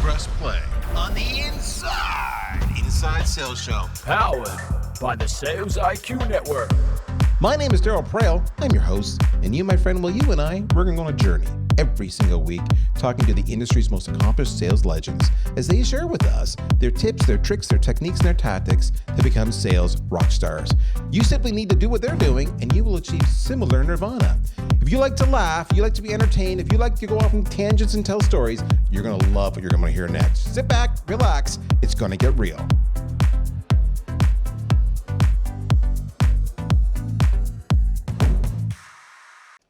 Press play on the Inside Sales Show. Powered by the Sales IQ Network. My name is Darryl. I'm your host, and you, my friend, you and I, we're going to go on a journey every single week talking to the industry's most accomplished sales legends as they share with us their tips, their tricks, their techniques, and their tactics to become sales rock stars. You simply need to do what they're doing, and you will achieve similar nirvana. If you like to laugh, you like to be entertained, if you like to go off on tangents and tell stories, you're going to love what you're going to hear next. Sit back, relax, it's going to get real.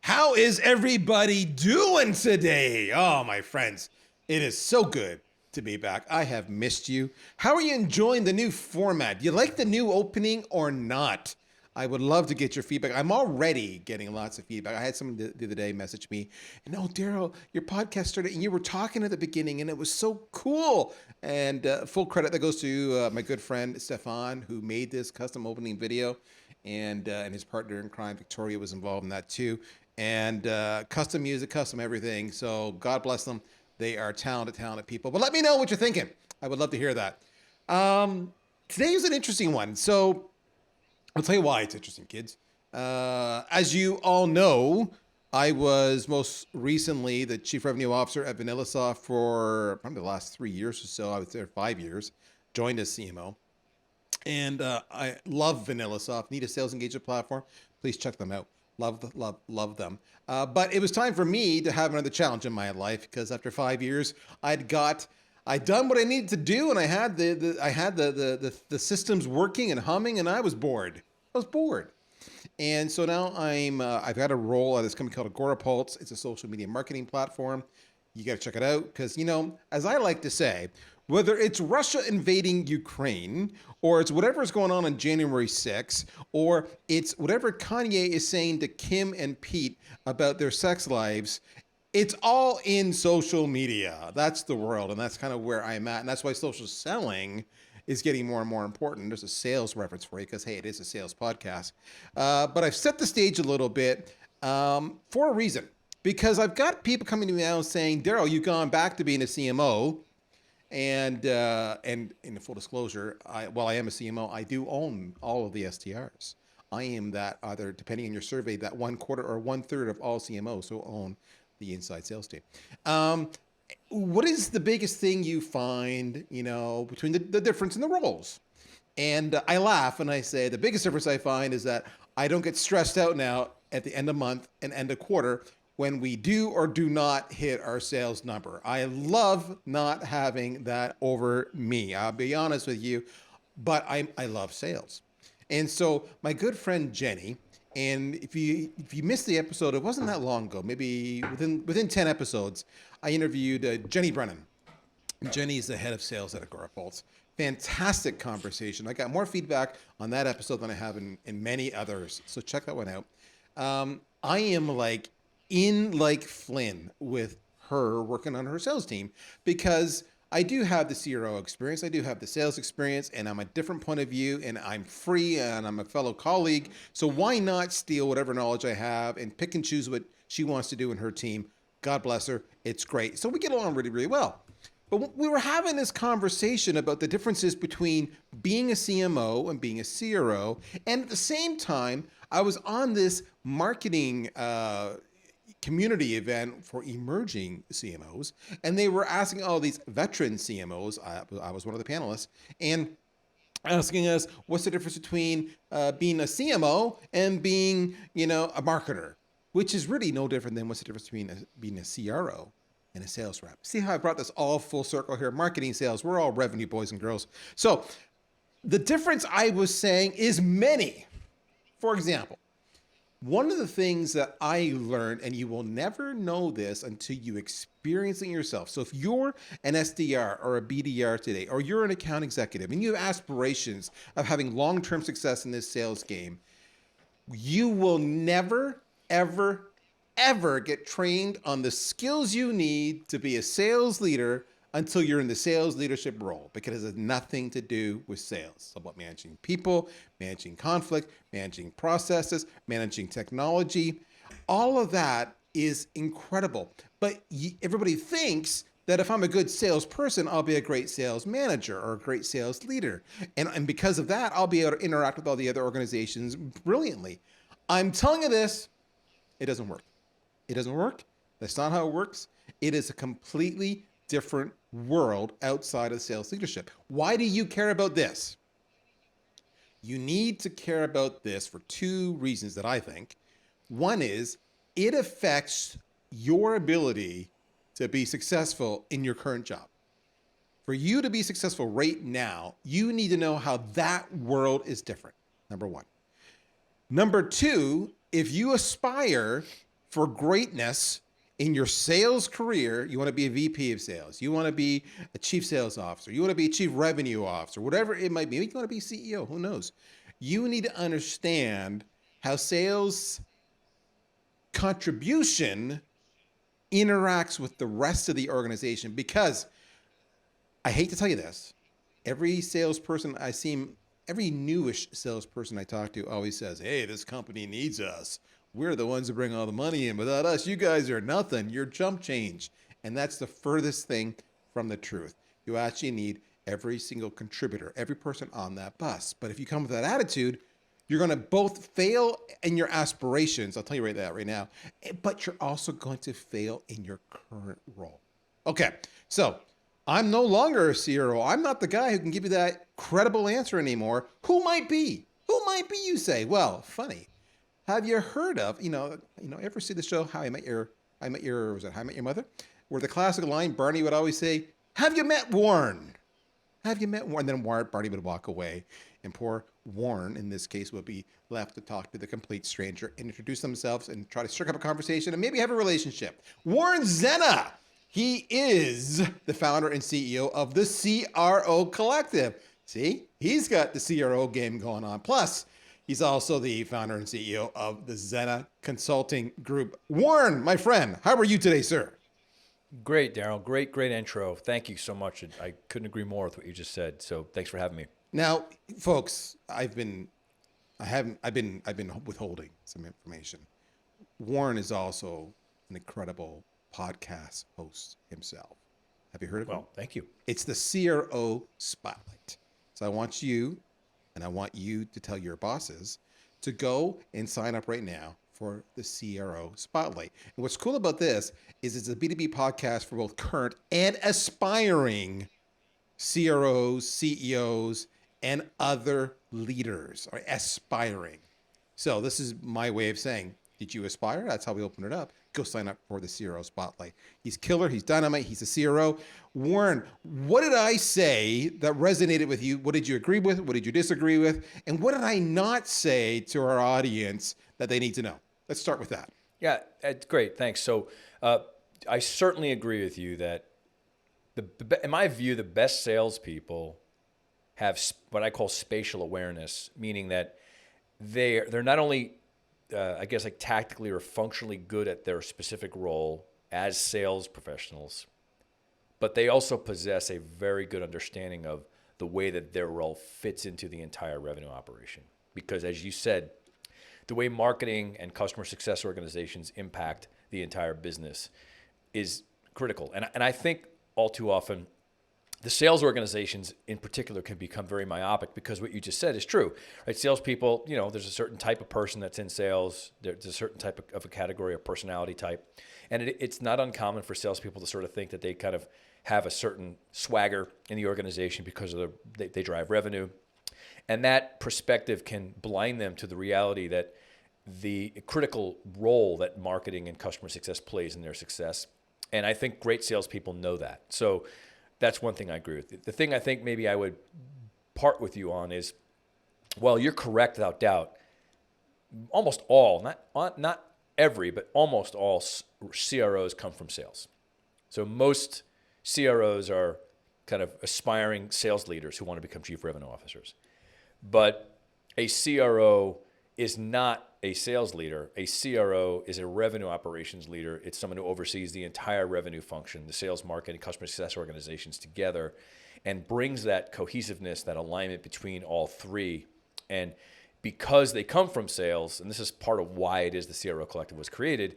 How is everybody doing today? Oh, my friends, it is so good to be back. I have missed you. How are you enjoying the new format? Do you like the new opening or not? I would love to get your feedback. I'm already getting lots of feedback. I had someone the other day message me, and Darryl, your podcast started, and you were talking at the beginning, and it was so cool. And full credit that goes to my good friend Stefan, who made this custom opening video, and his partner in crime, Victoria, was involved in that too. And custom music, custom everything. So God bless them. They are talented people. But let me know what you're thinking. I would love to hear that. Today is an interesting one. So I'll tell you why it's interesting, kids. As you all know, I was most recently the Chief Revenue Officer at VanillaSoft for probably the last 3 years or so. I was there 5 years, joined as CMO. And I love VanillaSoft. Need a sales engagement platform? Please check them out. Love them. But it was time for me to have another challenge in my life because after 5 years, I'd done what I needed to do, and I had the systems working and humming, and I was bored. And so now I've got a role at this company called Agorapulse. It's a social media marketing platform. You got to check it out because, as I like to say, whether it's Russia invading Ukraine, or it's whatever is going on January 6th, or it's whatever Kanye is saying to Kim and Pete about their sex lives, it's all in social media. That's the world, and that's kind of where I'm at. And that's why social selling is getting more and more important. There's a sales reference for you because, hey, it is a sales podcast. But I've set the stage a little bit for a reason. Because I've got people coming to me now saying, Darryl, you've gone back to being a CMO. And in full disclosure, while I am a CMO, I do own all of the Sdrs. I am that, either depending on your survey, that 1/4 or 1/3 of all CMOs who own the inside sales team. What is the biggest thing you find, between the difference in the roles? And I laugh and I say the biggest difference I find is that I don't get stressed out now at the end of month and end of quarter when we do or do not hit our sales number. I love not having that over me. I'll be honest with you, but I love sales. And so my good friend Jenny, and if you missed the episode, it wasn't that long ago, maybe within 10 episodes, I interviewed Jenny Brennan. Jenny is the head of sales at Agorapulse. Fantastic conversation. I got more feedback on that episode than I have in many others. So check that one out. I am like Flynn with her working on her sales team because I do have the CRO experience. I do have the sales experience, and I'm a different point of view, and I'm free, and I'm a fellow colleague. So why not steal whatever knowledge I have and pick and choose what she wants to do in her team? God bless her. It's great. So we get along really, really well. But we were having this conversation about the differences between being a CMO and being a CRO. And at the same time, I was on this marketing community event for emerging CMOs, and they were asking all these veteran CMOs, I was one of the panelists, and asking us, what's the difference between being a CMO and being, a marketer, which is really no different than what's the difference between being a CRO and a sales rep. See how I brought this all full circle here? Marketing, sales, we're all revenue boys and girls. So the difference I was saying is many. For example, one of the things that I learned, and you will never know this until you experience it yourself. So if you're an SDR or a BDR today, or you're an account executive and you have aspirations of having long-term success in this sales game, you will never, ever, ever get trained on the skills you need to be a sales leader until you're in the sales leadership role, because it has nothing to do with sales. It's about managing people, managing conflict, managing processes, managing technology. All of that is incredible. But everybody thinks that if I'm a good salesperson, I'll be a great sales manager or a great sales leader. And because of that, I'll be able to interact with all the other organizations brilliantly. I'm telling you this, it doesn't work. It doesn't work. That's not how it works. It is a completely different world outside of sales leadership. Why do you care about this? You need to care about this for two reasons that I think. One is it affects your ability to be successful in your current job. For you to be successful right now, you need to know how that world is different, number one. Number two, if you aspire for greatness in your sales career, you want to be a VP of sales, you want to be a chief sales officer, you want to be a chief revenue officer, whatever it might be, you want to be CEO, who knows? You need to understand how sales contribution interacts with the rest of the organization, because I hate to tell you this, every salesperson I see, every newish salesperson I talk to always says, hey, this company needs us. We're the ones who bring all the money in. Without us, you guys are nothing. You're chump change. And that's the furthest thing from the truth. You actually need every single contributor, every person on that bus. But if you come with that attitude, you're going to both fail in your aspirations. I'll tell you that right now. But you're also going to fail in your current role. Okay, so I'm no longer a CRO. I'm not the guy who can give you that credible answer anymore. Who might be? Who might be, you say? Well, funny. Have you heard of, ever see the show How I Met Your Mother? Where the classic line, Barney would always say, have you met Warren? Have you met Warren? And then Barney would walk away, and poor Warren, in this case, would be left to talk to the complete stranger and introduce themselves and try to strike up a conversation and maybe have a relationship. Warren Zenna, he is the founder and CEO of the CRO Collective. See, he's got the CRO game going on. Plus, he's also the founder and CEO of the Zenna Consulting Group. Warren, my friend, how are you today, sir? Great, Darryl. Great intro. Thank you so much. I couldn't agree more with what you just said. So thanks for having me. Now, folks, I've been withholding some information. Warren is also an incredible podcast host himself. Have you heard of him? Well, thank you. It's the CRO Spotlight. So I want you to tell your bosses to go and sign up right now for the CRO Spotlight. And what's cool about this is it's a B2B podcast for both current and aspiring CROs, CEOs, and other leaders, or aspiring. So this is my way of saying, did you aspire? That's how we open it up. Go sign up for the CRO Spotlight. He's killer. He's dynamite. He's a CRO. Warren, what did I say that resonated with you? What did you agree with? What did you disagree with? And what did I not say to our audience that they need to know? Let's start with that. Yeah, great. Thanks. So I certainly agree with you that in my view, the best salespeople have what I call spatial awareness, meaning that they're not only tactically or functionally good at their specific role as sales professionals, but they also possess a very good understanding of the way that their role fits into the entire revenue operation. Because as you said, the way marketing and customer success organizations impact the entire business is critical. And I think all too often, the sales organizations in particular can become very myopic, because what you just said is true, right? Salespeople, there's a certain type of person that's in sales. There's a certain type of a category or personality type. And it's not uncommon for salespeople to sort of think that they kind of have a certain swagger in the organization because of they drive revenue. And that perspective can blind them to the reality that the critical role that marketing and customer success plays in their success. And I think great salespeople know that. So that's one thing I agree with. The thing I think maybe I would part with you on is, well, you're correct without doubt. Almost all, not every, but almost all CROs come from sales. So most CROs are kind of aspiring sales leaders who want to become chief revenue officers. But a CRO is not a sales leader. A CRO is a revenue operations leader. It's someone who oversees the entire revenue function, the sales, marketing, customer success organizations together, and brings that cohesiveness, that alignment between all three. And because they come from sales, and this is part of why it is the CRO Collective was created,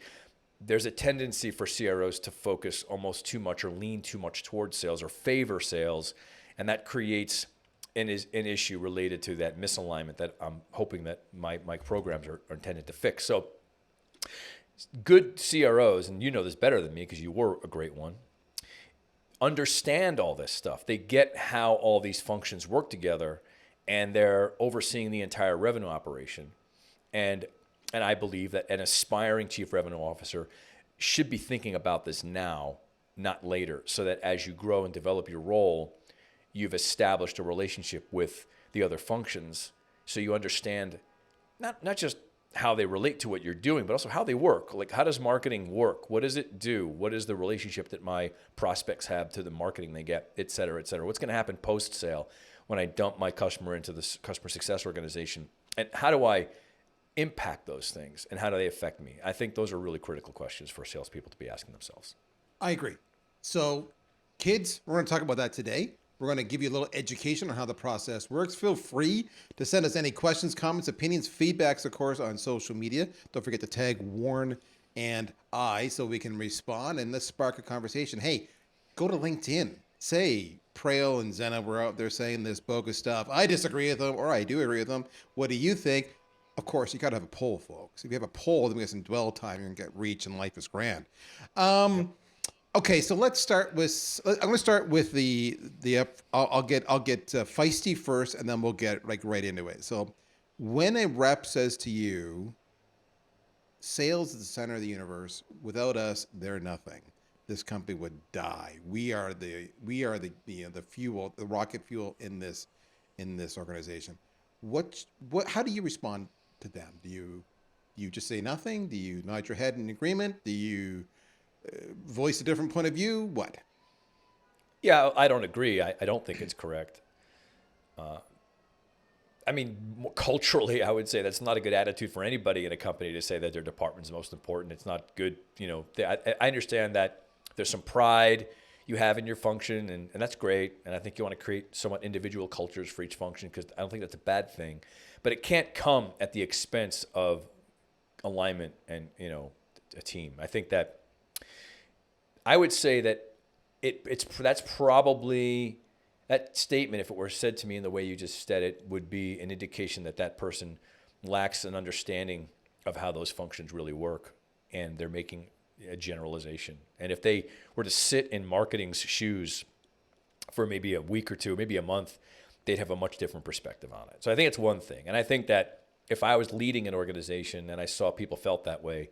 there's a tendency for CROs to focus almost too much or lean too much towards sales or favor sales, and that creates an issue related to that misalignment that I'm hoping that my programs are intended to fix. So good CROs, and you know this better than me because you were a great one, understand all this stuff. They get how all these functions work together, and they're overseeing the entire revenue operation. And I believe that an aspiring chief revenue officer should be thinking about this now, not later, so that as you grow and develop your role, you've established a relationship with the other functions, so you understand not just how they relate to what you're doing, but also how they work. Like, how does marketing work? What does it do? What is the relationship that my prospects have to the marketing they get, et cetera, et cetera? What's going to happen post-sale when I dump my customer into the customer success organization? And how do I impact those things, and how do they affect me? I think those are really critical questions for salespeople to be asking themselves. I agree. So, kids, we're going to talk about that today. We're going to give you a little education on how the process works. Feel free to send us any questions, comments, opinions, feedbacks, of course, on social media. Don't forget to tag Warren and I so we can respond, and let's spark a conversation. Hey, go to LinkedIn. Say, Prale and Zenna were out there saying this bogus stuff. I disagree with them, or I do agree with them. What do you think? Of course, you got to have a poll, folks. If you have a poll, then we get some dwell time. You're going to get reach, and life is grand. Okay, so let's start with. I'm going to start with the. I'll get feisty first, and then we'll get right into it. So, when a rep says to you, "Sales is the center of the universe. Without us, they're nothing. This company would die. We are the fuel, the rocket fuel in this organization." How do you respond to them? Do you just say nothing? Do you nod your head in agreement? Do you voice a different point of view? What? Yeah, I don't agree. I don't think it's correct. I mean, culturally, I would say that's not a good attitude for anybody in a company to say that their department's most important. It's not good. I understand that there's some pride you have in your function, and that's great. And I think you want to create somewhat individual cultures for each function, because I don't think that's a bad thing. But it can't come at the expense of alignment and, a team. I think that I would say that that's probably, that statement, if it were said to me in the way you just said it, would be an indication that that person lacks an understanding of how those functions really work, and they're making a generalization. And if they were to sit in marketing's shoes for maybe a week or two, maybe a month, they'd have a much different perspective on it. So I think it's one thing. And I think that if I was leading an organization and I saw people felt that way,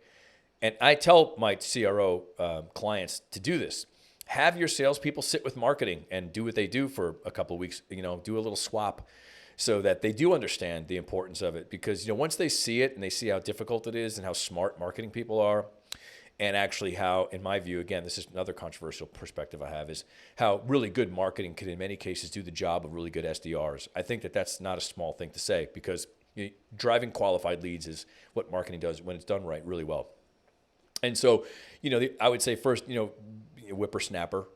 and I tell my CRO clients to do this, have your salespeople sit with marketing and do what they do for a couple of weeks, do a little swap so that they do understand the importance of it. Because, once they see it and they see how difficult it is and how smart marketing people are, and actually how, in my view, again, this is another controversial perspective I have, is how really good marketing can in many cases do the job of really good SDRs. I think that that's not a small thing to say, because driving qualified leads is what marketing does when it's done right really well. And so, I would say first, whippersnapper,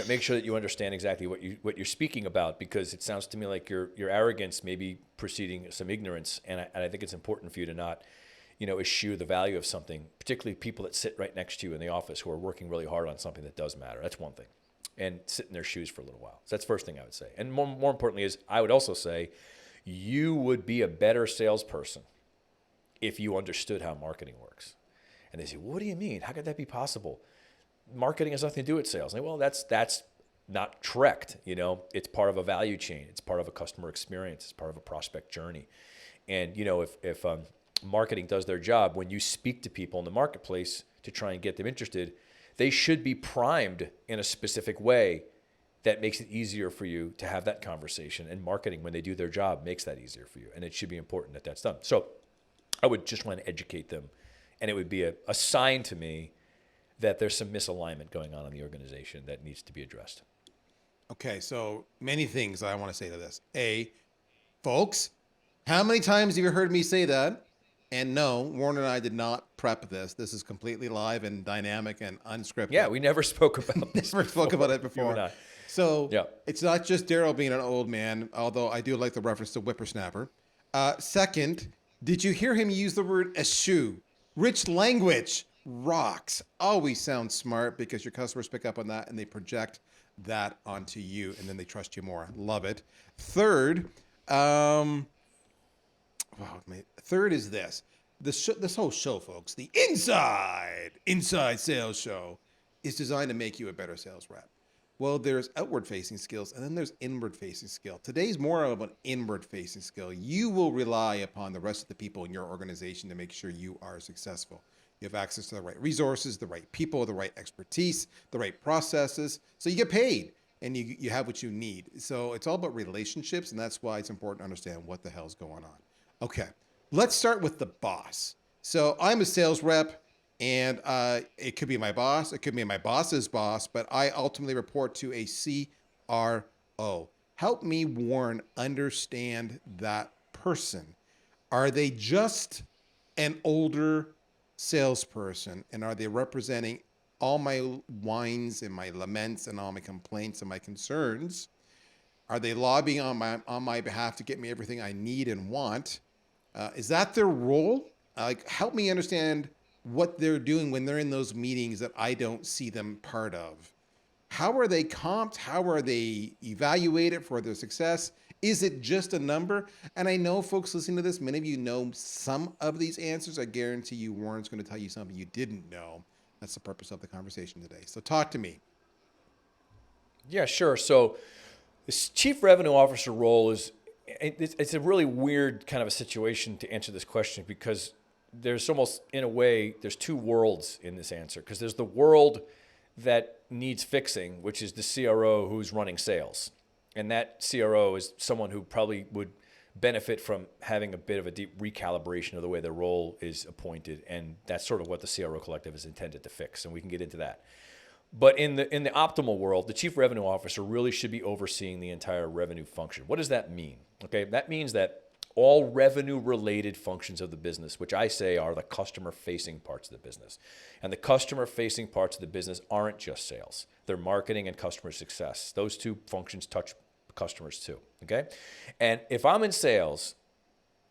make sure that you understand exactly what you're speaking about, because it sounds to me like your arrogance may be preceding some ignorance. And I think it's important for you to not eschew the value of something, particularly people that sit right next to you in the office who are working really hard on something that does matter. That's one thing. And sit in their shoes for a little while. So that's the first thing I would say. And more importantly is, I would also say you would be a better salesperson if you understood how marketing works. And they say, what do you mean? How could that be possible? Marketing has nothing to do with sales. And well, that's not correct. It's part of a value chain. It's part of a customer experience. It's part of a prospect journey. And, if marketing does their job, when you speak to people in the marketplace to try and get them interested, they should be primed in a specific way that makes it easier for you to have that conversation. And marketing, when they do their job, makes that easier for you. And it should be important that that's done. So I would just want to educate them. And it would be a sign to me that there's some misalignment going on in the organization that needs to be addressed. Okay, so many things I want to say to this. Folks, how many times have you heard me say that? And no, Warren and I did not prep this. This is completely live and dynamic and unscripted. Yeah, we never spoke about this. Never spoke about it before. You and I. So yeah. It's not just Darryl being an old man, although I do like the reference to whippersnapper. Second, did you hear him use the word eschew Rich language rocks. Always sound smart because your customers pick up on that and they project that onto you, and then they trust you more. Love it. Third, third is this. This whole show, folks, the inside sales show, is designed to make you a better sales rep. Well, there's outward-facing skills, and then there's inward-facing skill. Today's more of an inward-facing skill. You will rely upon the rest of the people in your organization to make sure you are successful. You have access to the right resources, the right people, the right expertise, the right processes, so you get paid, and you have what you need. So it's all about relationships, and that's why it's important to understand what the hell's going on. Okay, let's start with the boss. So I'm a sales rep. And it could be my boss, it could be my boss's boss, but I ultimately report to a CRO. Help me, Warren, understand that person. Are they just an older salesperson, and are they representing all my whines and my laments and all my complaints and my concerns? Are they lobbying on my behalf to get me everything I need and want? Is that their role? Help me understand what they're doing when they're in those meetings that I don't see them part of. How are they comped? How are they evaluated for their success? Is it just a number? And I know folks listening to this, many of you know some of these answers. I guarantee you Warren's going to tell you something you didn't know. That's the purpose of the conversation today. So talk to me. Yeah, sure. So this chief revenue officer role it's a really weird kind of a situation to answer this question, because there's almost, in a way, there's two worlds in this answer, because there's the world that needs fixing, which is the CRO who's running sales. And that CRO is someone who probably would benefit from having a bit of a deep recalibration of the way their role is appointed. And that's sort of what the CRO Collective is intended to fix. And we can get into that. But in the optimal world, the chief revenue officer really should be overseeing the entire revenue function. What does that mean? Okay, that means that all revenue-related functions of the business, which I say are the customer-facing parts of the business. And the customer-facing parts of the business aren't just sales. They're marketing and customer success. Those two functions touch customers too, okay? And if I'm in sales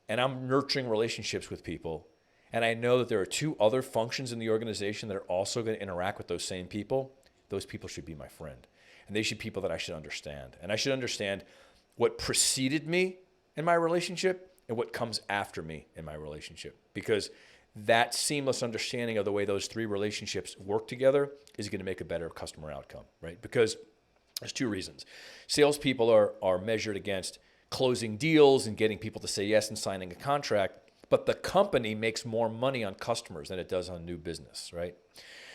and I'm nurturing relationships with people, and I know that there are two other functions in the organization that are also going to interact with those same people, those people should be my friend. And they should be people that I should understand. And I should understand what preceded me in my relationship and what comes after me in my relationship, because that seamless understanding of the way those three relationships work together is going to make a better customer outcome, right? Because there's two reasons. Salespeople are measured against closing deals and getting people to say yes and signing a contract, but the company makes more money on customers than it does on new business, right?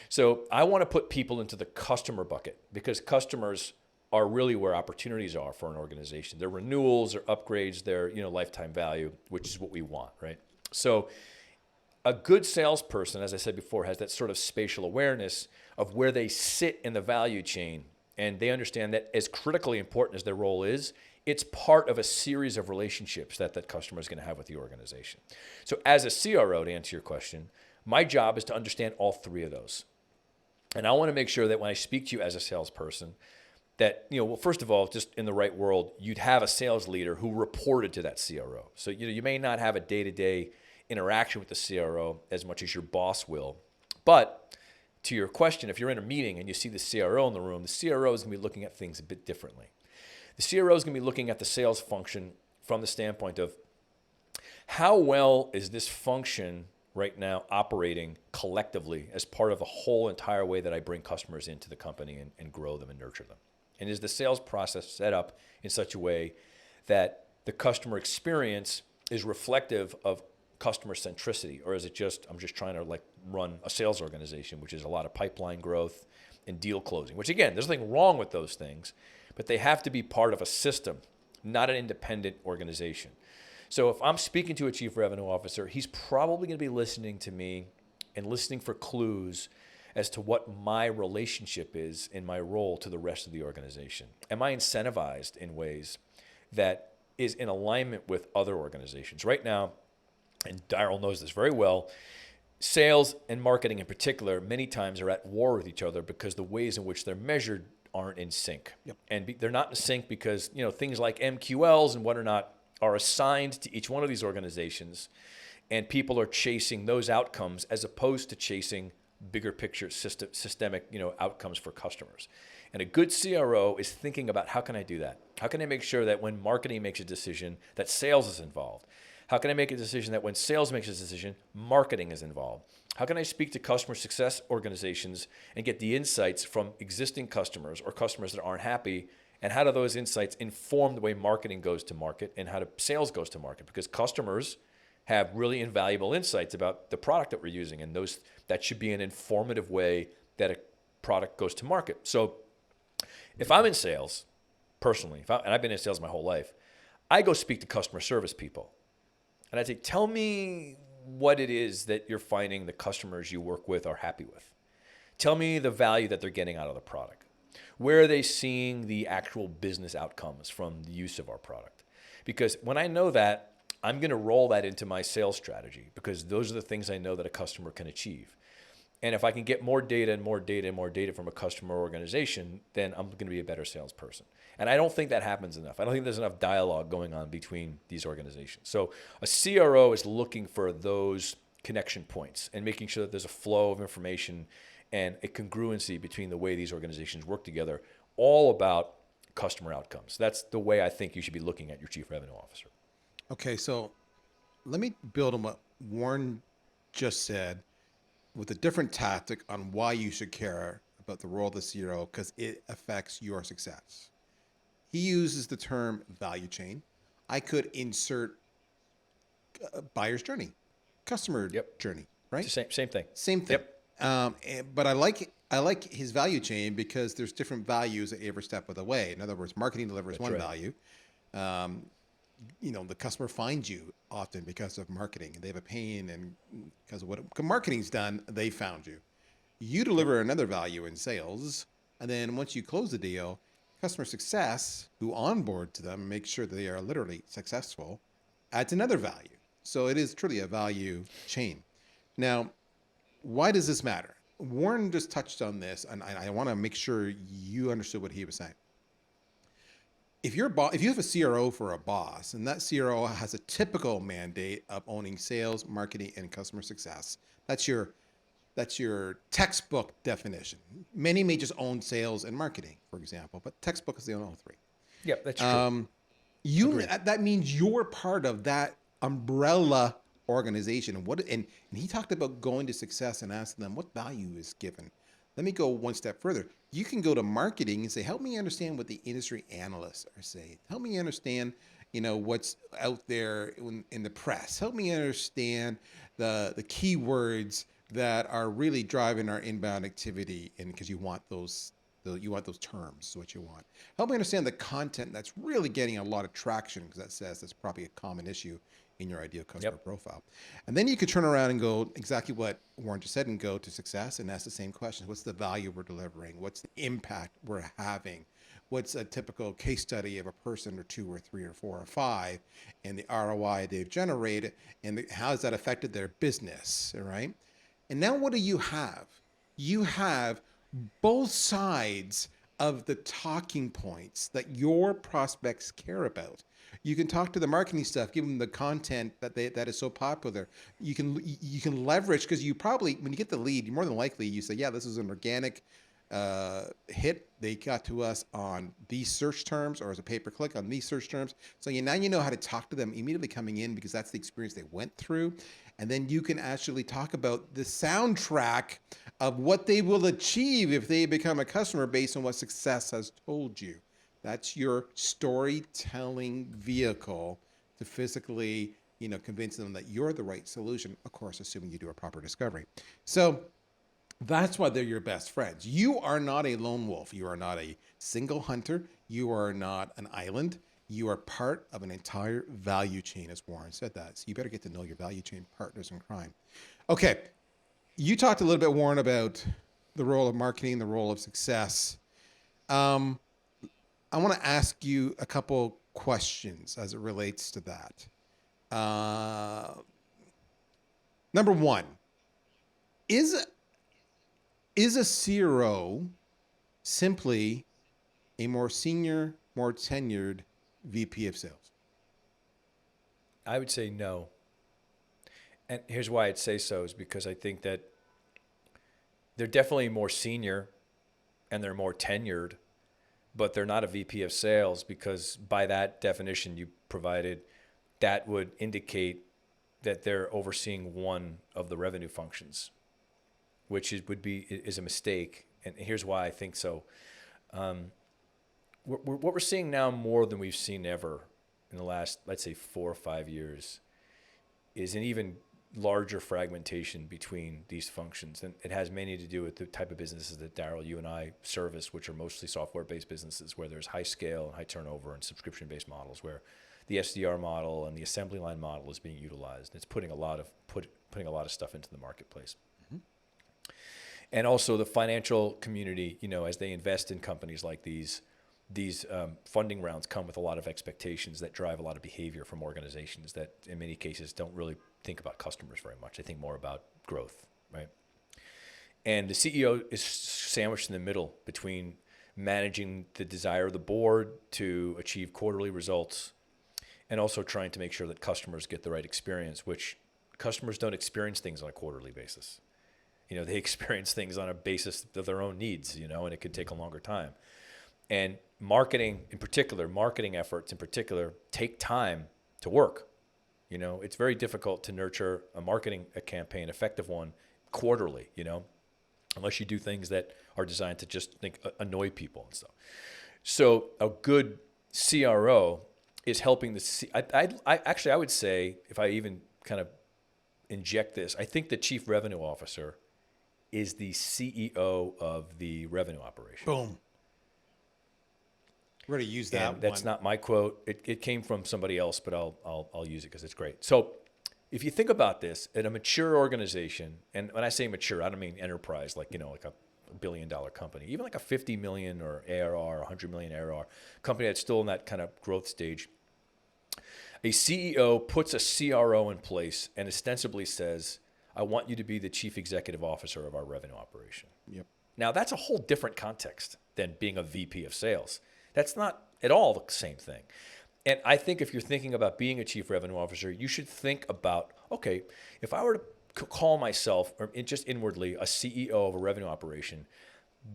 So I want to put people into the customer bucket, because customers are really where opportunities are for an organization. Their renewals, their upgrades, their lifetime value, which is what we want, right? So a good salesperson, as I said before, has that sort of spatial awareness of where they sit in the value chain, and they understand that as critically important as their role is, it's part of a series of relationships that customer is going to have with the organization. So as a CRO, to answer your question, my job is to understand all three of those. And I want to make sure that when I speak to you as a salesperson, that, well, first of all, just in the right world, you'd have a sales leader who reported to that CRO. So, you may not have a day-to-day interaction with the CRO as much as your boss will. But to your question, if you're in a meeting and you see the CRO in the room, the CRO is going to be looking at things a bit differently. The CRO is going to be looking at the sales function from the standpoint of how well is this function right now operating collectively as part of the whole entire way that I bring customers into the company and grow them and nurture them. And is the sales process set up in such a way that the customer experience is reflective of customer centricity? Or is it I'm just trying to run a sales organization, which is a lot of pipeline growth and deal closing, which again, there's nothing wrong with those things, but they have to be part of a system, not an independent organization. So if I'm speaking to a chief revenue officer, he's probably going to be listening to me and listening for clues as to what my relationship is in my role to the rest of the organization. Am I incentivized in ways that is in alignment with other organizations? Right now, and Darryl knows this very well, sales and marketing in particular many times are at war with each other because the ways in which they're measured aren't in sync. Yep. And they're not in sync because things like MQLs and whatnot are assigned to each one of these organizations And people are chasing those outcomes as opposed to chasing bigger picture systemic, outcomes for customers. And a good CRO is thinking about, how can I do that? How can I make sure that when marketing makes a decision, that sales is involved? How can I make a decision that when sales makes a decision, marketing is involved? How can I speak to customer success organizations and get the insights from existing customers or customers that aren't happy? And how do those insights inform the way marketing goes to market and how sales goes to market? Because customers have really invaluable insights about the product that we're using, and that should be an informative way that a product goes to market. So if I'm in sales, personally, and I've been in sales my whole life, I go speak to customer service people. And I say, tell me what it is that you're finding the customers you work with are happy with. Tell me the value that they're getting out of the product. Where are they seeing the actual business outcomes from the use of our product? Because when I know that, I'm going to roll that into my sales strategy, because those are the things I know that a customer can achieve. And if I can get more data and more data and more data from a customer organization, then I'm going to be a better salesperson. And I don't think that happens enough. I don't think there's enough dialogue going on between these organizations. So a CRO is looking for those connection points and making sure that there's a flow of information and a congruency between the way these organizations work together, all about customer outcomes. That's the way I think you should be looking at your chief revenue officer. Okay, so let me build on what Warren just said with a different tactic on why you should care about the role of the CRO, because it affects your success. He uses the term value chain. I could insert buyer's journey, customer journey, right? It's the same thing. Same thing. Yep. But I like his value chain because there's different values at every step of the way. In other words, marketing delivers one value. The customer finds you often because of marketing, and they have a pain, and because of what marketing's done, they found you. You deliver another value in sales, and then once you close the deal, customer success, who onboard to them, make sure that they are literally successful, adds another value. So it is truly a value chain. Now, why does this matter? Warren just touched on this, and I want to make sure you understood what he was saying. If you have a CRO for a boss, and that CRO has a typical mandate of owning sales, marketing, and customer success, that's your textbook definition. Many may just own sales and marketing, for example, but textbook is they own all three. Yep, that's true. That means you're part of that umbrella organization. And he talked about going to success and asking them what value is given. Let me go one step further. You can go to marketing and say, help me understand what the industry analysts are saying. Help me understand, what's out there in the press. Help me understand the keywords that are really driving our inbound activity, and because you want those terms, is what you want. Help me understand the content that's really getting a lot of traction, because that says that's probably a common issue in your ideal customer profile. And then you could turn around and go exactly what Warren just said and go to success and ask the same question. What's the value we're delivering? What's the impact we're having? What's a typical case study of a person or two or three or four or five, and the ROI they've generated, and how has that affected their business, all right? And now what do you have? You have both sides of the talking points that your prospects care about. You can talk to the marketing stuff, give them the content that is so popular. You can leverage, because you probably, when you get the lead, you're more than likely you say, yeah, this is an organic hit. They got to us on these search terms, or as a pay-per-click on these search terms. So now you know how to talk to them immediately coming in, because that's the experience they went through. And then you can actually talk about the soundtrack of what they will achieve if they become a customer based on what success has told you. That's your storytelling vehicle to physically, convince them that you're the right solution, of course, assuming you do a proper discovery. So that's why they're your best friends. You are not a lone wolf. You are not a single hunter. You are not an island. You are part of an entire value chain, as Warren said that. So you better get to know your value chain partners in crime. Okay. You talked a little bit, Warren, about the role of marketing, the role of success. I want to ask you a couple questions as it relates to that. Number one, is a CRO simply a more senior, more tenured VP of sales? I would say no. And here's why I'd say so is because I think that they're definitely more senior and they're more tenured, but they're not a VP of sales because by that definition you provided, that would indicate that they're overseeing one of the revenue functions, which is a mistake. And here's why I think so. What we're seeing now more than we've seen ever in the last, let's say, 4 or 5 years is an even larger fragmentation between these functions. And it has mainly to do with the type of businesses that Darryl, you and I service, which are mostly software-based businesses where there's high scale and high turnover and subscription-based models where the SDR model and the assembly line model is being utilized. It's putting a lot of stuff into the marketplace. Mm-hmm. And also the financial community, as they invest in companies like these funding rounds come with a lot of expectations that drive a lot of behavior from organizations that in many cases don't really think about customers very much. They think more about growth, right? And the CEO is sandwiched in the middle between managing the desire of the board to achieve quarterly results and also trying to make sure that customers get the right experience, which customers don't experience things on a quarterly basis. They experience things on a basis of their own needs, and it could take a longer time. And marketing efforts in particular take time to work. It's very difficult to nurture a marketing campaign, effective one, quarterly, unless you do things that are designed to just annoy people and stuff. So a good CRO is helping I would say, if I even kind of inject this, I think the chief revenue officer is the CEO of the revenue operation. Boom. We're going to use that. And that's not my quote. It came from somebody else, but I'll use it because it's great. So if you think about this, in a mature organization, and when I say mature, I don't mean enterprise, like a $1 billion company, even like a 50 million or ARR, 100 million ARR company that's still in that kind of growth stage. A CEO puts a CRO in place and ostensibly says, I want you to be the chief executive officer of our revenue operation. Yep. Now, that's a whole different context than being a VP of sales. That's not at all the same thing. And I think if you're thinking about being a chief revenue officer, you should think about, okay, if I were to call myself, or just inwardly, a CEO of a revenue operation,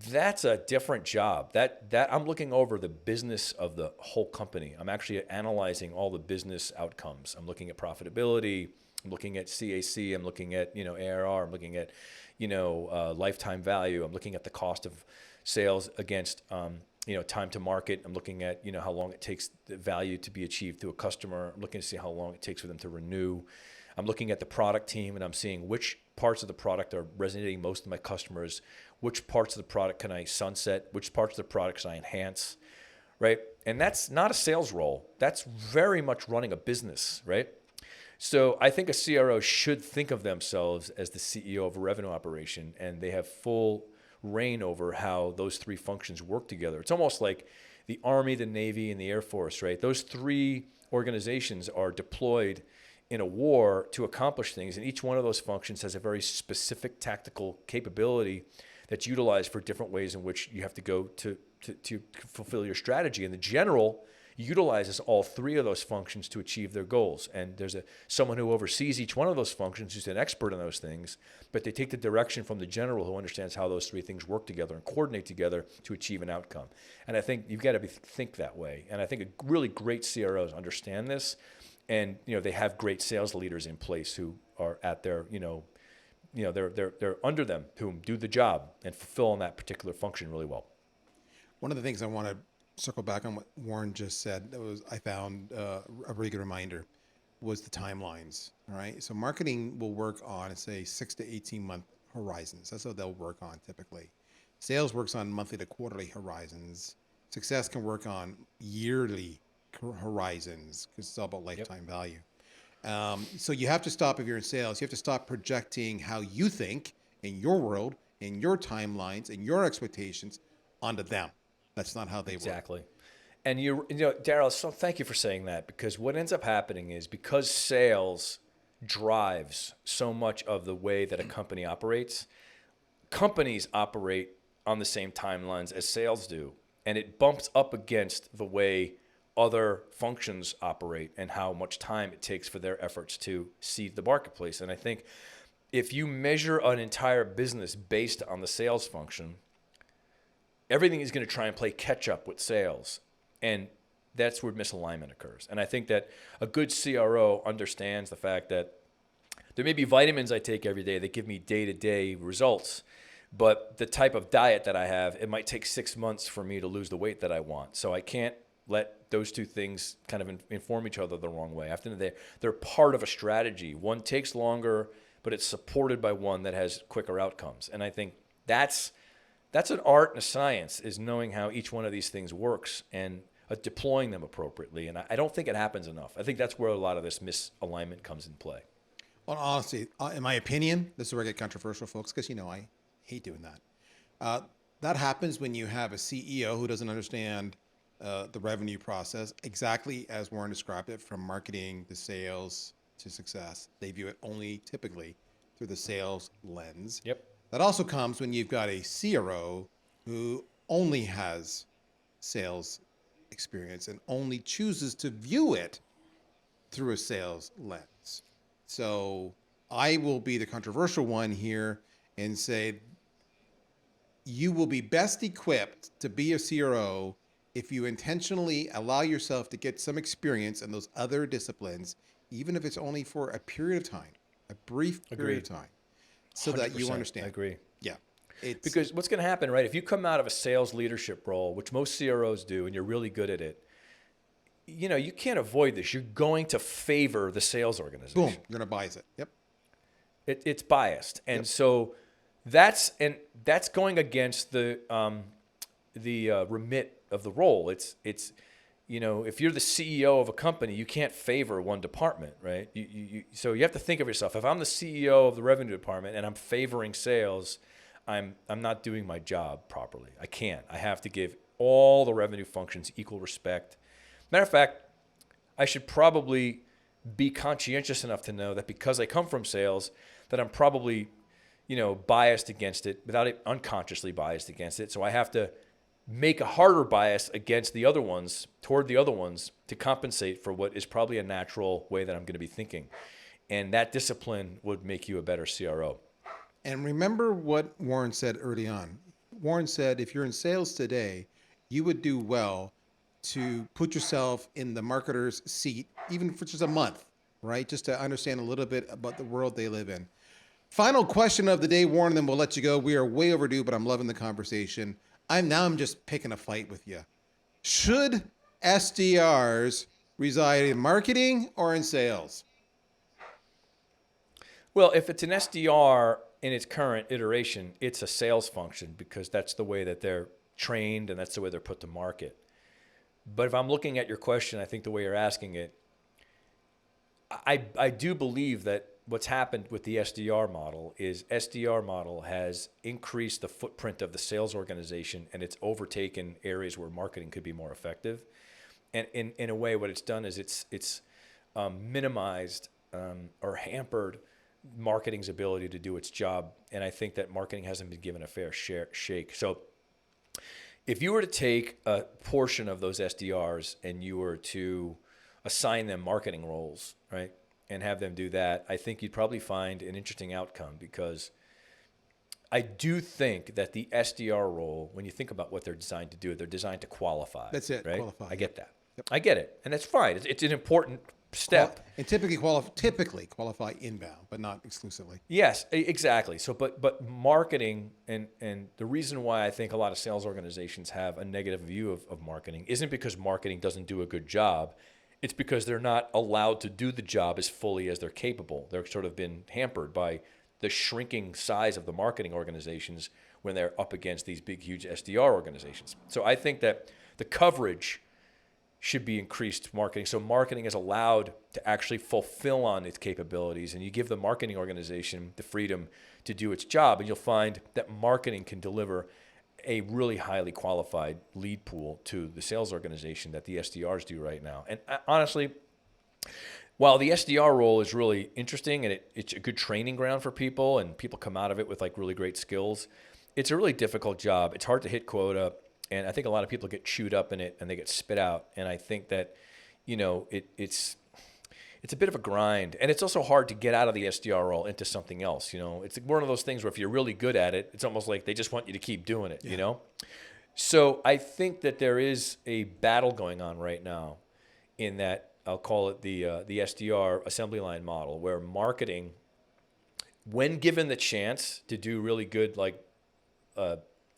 that's a different job. That I'm looking over the business of the whole company. I'm actually analyzing all the business outcomes. I'm looking at profitability. I'm looking at CAC. I'm looking at ARR. I'm looking at lifetime value. I'm looking at the cost of sales against time to market. I'm looking at how long it takes the value to be achieved through a customer. I'm looking to see how long it takes for them to renew. I'm looking at the product team and I'm seeing which parts of the product are resonating most with my customers, which parts of the product can I sunset, which parts of the product can I enhance, right? And that's not a sales role. That's very much running a business, right? So I think a CRO should think of themselves as the CEO of a revenue operation, and they have full reign over how those three functions work together. It's almost like the Army, the Navy, and the Air Force, right? Those three organizations are deployed in a war to accomplish things, and each one of those functions has a very specific tactical capability that's utilized for different ways in which you have to go to fulfill your strategy. And the general utilizes all three of those functions to achieve their goals. And there's someone who oversees each one of those functions who's an expert in those things, but they take the direction from the general who understands how those three things work together and coordinate together to achieve an outcome. And I think you've got to think that way. And I think really great CROs understand this, and they have great sales leaders in place who are at their they're under them who do the job and fulfill on that particular function really well. One of the things I want to circle back on what Warren just said, I found a really good reminder, was the timelines. All right. So marketing will work on, say, 6 to 18 month horizons. That's what they'll work on typically. Sales works on monthly to quarterly horizons. Success can work on yearly horizons because it's all about lifetime value. So you have to stop, if you're in sales, you have to stop projecting how you think in your world, in your timelines, in your expectations onto them. That's not how they work. Exactly. And Darryl, so thank you for saying that, because what ends up happening is because sales drives so much of the way that a company operates, companies operate on the same timelines as sales do. And it bumps up against the way other functions operate and how much time it takes for their efforts to seed the marketplace. And I think if you measure an entire business based on the sales function, everything is going to try and play catch up with sales. And that's where misalignment occurs. And I think that a good CRO understands the fact that there may be vitamins I take every day that give me day-to-day results, but the type of diet that I have, it might take 6 months for me to lose the weight that I want. So I can't let those two things kind of inform each other the wrong way. After they're part of a strategy. One takes longer, but it's supported by one that has quicker outcomes. And I think that's an art and a science, is knowing how each one of these things works and deploying them appropriately. And I don't think it happens enough. I think that's where a lot of this misalignment comes in play. Well, honestly, in my opinion, this is where I get controversial, folks, because, I hate doing that. That happens when you have a CEO who doesn't understand the revenue process exactly as Warren described it, from marketing to sales to success. They view it only typically through the sales lens. Yep. That also comes when you've got a CRO who only has sales experience and only chooses to view it through a sales lens. So I will be the controversial one here and say you will be best equipped to be a CRO if you intentionally allow yourself to get some experience in those other disciplines, even if it's only for a period of time, a brief period of time, so that you understand. I agree. Yeah. Because what's going to happen, right? If you come out of a sales leadership role, which most CROs do, and you're really good at it, you can't avoid this. You're going to favor the sales organization. Boom, you're going to bias it. Yep. It's biased. And so that's going against the remit of the role. It's if you're the CEO of a company, you can't favor one department, right? So you have to think of yourself. If I'm the CEO of the revenue department and I'm favoring sales, I'm not doing my job properly. I can't. I have to give all the revenue functions equal respect. Matter of fact, I should probably be conscientious enough to know that because I come from sales, that I'm probably, biased against it, without it unconsciously biased against it. So I have to make a harder bias against the other ones, toward the other ones, to compensate for what is probably a natural way that I'm going to be thinking. And that discipline would make you a better CRO. And remember what Warren said early on. Warren said, if you're in sales today, you would do well to put yourself in the marketer's seat, even for just a month, right? Just to understand a little bit about the world they live in. Final question of the day, Warren, then we'll let you go. We are way overdue, but I'm loving the conversation. I'm just picking a fight with you. Should SDRs reside in marketing or in sales? Well, if it's an SDR in its current iteration, it's a sales function because that's the way that they're trained and that's the way they're put to market. But if I'm looking at your question, I think the way you're asking it, I do believe that what's happened with the SDR model is SDR model has increased the footprint of the sales organization and it's overtaken areas where marketing could be more effective. And in a way, what it's done is it's minimized or hampered marketing's ability to do its job. And I think that marketing hasn't been given a fair shake. So if you were to take a portion of those SDRs and you were to assign them marketing roles, right, and have them do that, I think you'd probably find an interesting outcome because I do think that the SDR role, when you think about what they're designed to do, they're designed to qualify. That's it, right? qualify. I get that. Yep. I get it. And that's fine. It's an important step. And typically qualify inbound, but not exclusively. Yes, exactly. So, but marketing and the reason why I think a lot of sales organizations have a negative view of marketing isn't because marketing doesn't do a good job. It's because they're not allowed to do the job as fully as they're capable. They're sort of been hampered by the shrinking size of the marketing organizations when they're up against these big, huge SDR organizations. So I think that the coverage should be increased marketing. So marketing is allowed to actually fulfill on its capabilities, and you give the marketing organization the freedom to do its job, and you'll find that marketing can deliver a really highly qualified lead pool to the sales organization that the SDRs do right now. And honestly, while the SDR role is really interesting and it's a good training ground for people and people come out of it with like really great skills, it's a really difficult job. It's hard to hit quota. And I think a lot of people get chewed up in it and they get spit out. And I think that, it's a bit of a grind. And it's also hard to get out of the SDR role into something else. It's one of those things where if you're really good at it, it's almost like they just want you to keep doing it, So I think that there is a battle going on right now in that I'll call it the SDR assembly line model, where marketing, when given the chance to do really good,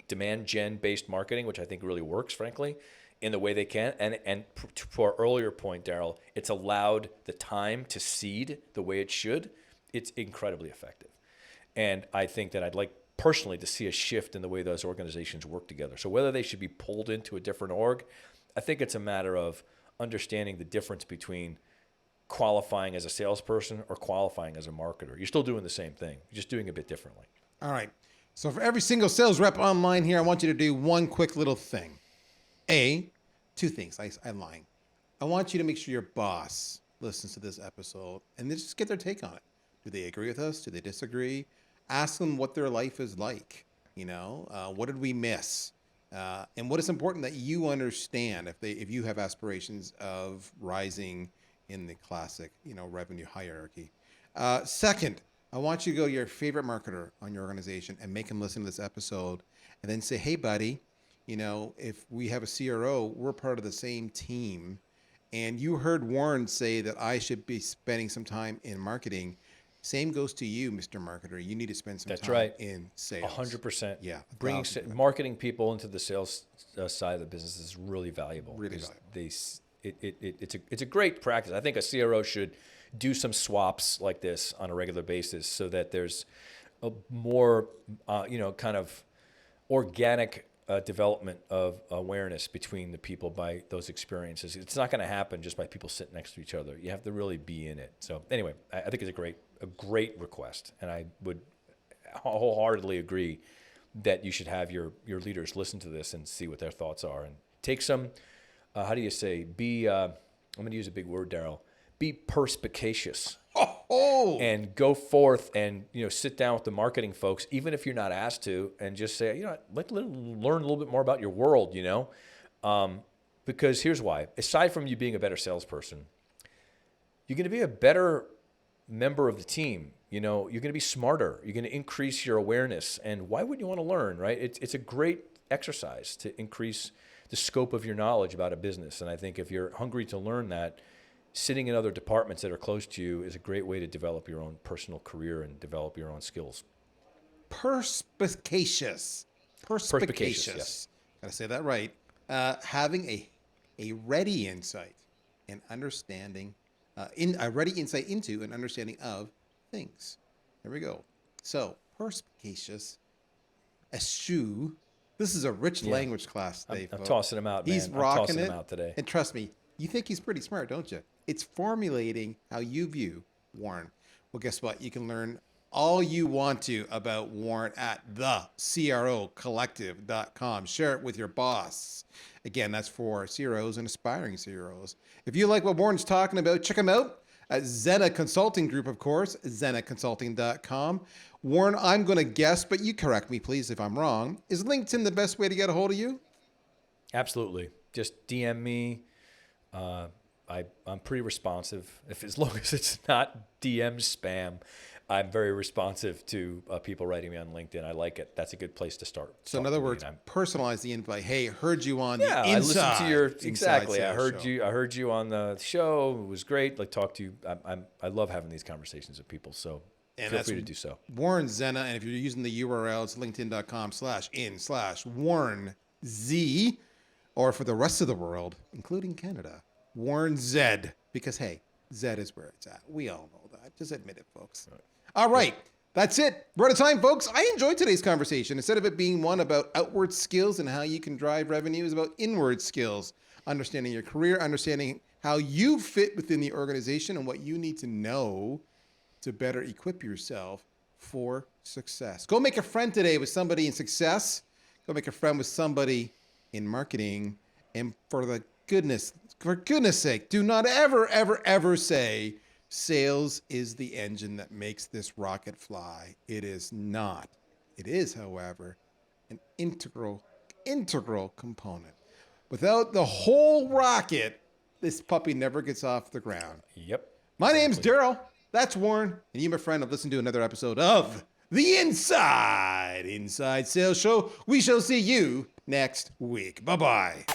demand gen based marketing, which I think really works, frankly, in the way they can. And to our earlier point, Darryl, it's allowed the time to seed the way it should. It's incredibly effective. And I think that I'd like personally to see a shift in the way those organizations work together. So whether they should be pulled into a different org, I think it's a matter of understanding the difference between qualifying as a salesperson or qualifying as a marketer. You're still doing the same thing. You're just doing it a bit differently. All right. So for every single sales rep online here, I want you to do one quick little thing. Two things. I'm lying. I want you to make sure your boss listens to this episode and then just get their take on it. Do they agree with us? Do they disagree? Ask them what their life is like. What did we miss? And what is important that you understand if you have aspirations of rising in the classic, revenue hierarchy. Second, I want you to go to your favorite marketer on your organization and make him listen to this episode and then say, hey, buddy, if we have a CRO, we're part of the same team. And you heard Warren say that I should be spending some time in marketing. Same goes to you, Mr. Marketer. You need to spend some time in sales. 100%. Yeah. Bringing marketing people into the sales side of the business is really valuable. Really valuable. It's a great practice. I think a CRO should do some swaps like this on a regular basis so that there's a more, kind of organic development of awareness between the people by those experiences. It's not going to happen just by people sitting next to each other. You have to really be in it. So anyway, I think it's a great request, and I would wholeheartedly agree that you should have your leaders listen to this and see what their thoughts are and take some. How do you say? I'm going to use a big word, Darryl. Be perspicacious. And go forth and sit down with the marketing folks, even if you're not asked to, and just say, I'd like to learn a little bit more about your world, because here's why. Aside from you being a better salesperson, you're going to be a better member of the team. You're going to be smarter. You're going to increase your awareness. And why wouldn't you want to learn, right? It's a great exercise to increase the scope of your knowledge about a business. And I think if you're hungry to learn that, sitting in other departments that are close to you is a great way to develop your own personal career and develop your own skills. Perspicacious. Yes. Gotta say that right. Having a ready insight and understanding, a ready insight into and understanding of things. There we go. So perspicacious, eschew. This is a rich language class today. I'm tossing him out, man. He's rocking I'm tossing it him out today. And trust me, you think he's pretty smart, don't you? It's formulating how you view Warren. Well, guess what? You can learn all you want to about Warren at thecrocollective.com. Share it with your boss. Again, that's for CROs and aspiring CROs. If you like what Warren's talking about, check him out at Zenna Consulting Group, of course, zennaconsulting.com. Warren, I'm going to guess, but you correct me, please, if I'm wrong. Is LinkedIn the best way to get a hold of you? Absolutely. Just DM me. I'm pretty responsive. As long as it's not DM spam, I'm very responsive to people writing me on LinkedIn. I like it. That's a good place to start. So in other words, personalize the invite. Hey, heard you on the inside. I listened to your exactly. I heard you on the show. It was great. Talk to you. I love having these conversations with people. So feel free to do so. Warren Zenna, and if you're using the URL, it's linkedin.com/in/Warren Z, or for the rest of the world, including Canada, Warren Zed, because hey, Zed is where it's at. We all know that. Just admit it, folks. All right. That's it. We're out of time, folks. I enjoyed today's conversation. Instead of it being one about outward skills and how you can drive revenue, it's about inward skills, understanding your career, understanding how you fit within the organization and what you need to know to better equip yourself for success. Go make a friend today with somebody in success. Go make a friend with somebody in marketing. And for goodness sake, do not ever say sales is the engine that makes this rocket fly. It is not. It is, however, an integral integral component. Without the whole rocket, this puppy never gets off the ground. Yep. My name's Darryl. That's Warren. And you, my friend, have listened to another episode of the Inside Sales Show. We shall see you next week. Bye-bye.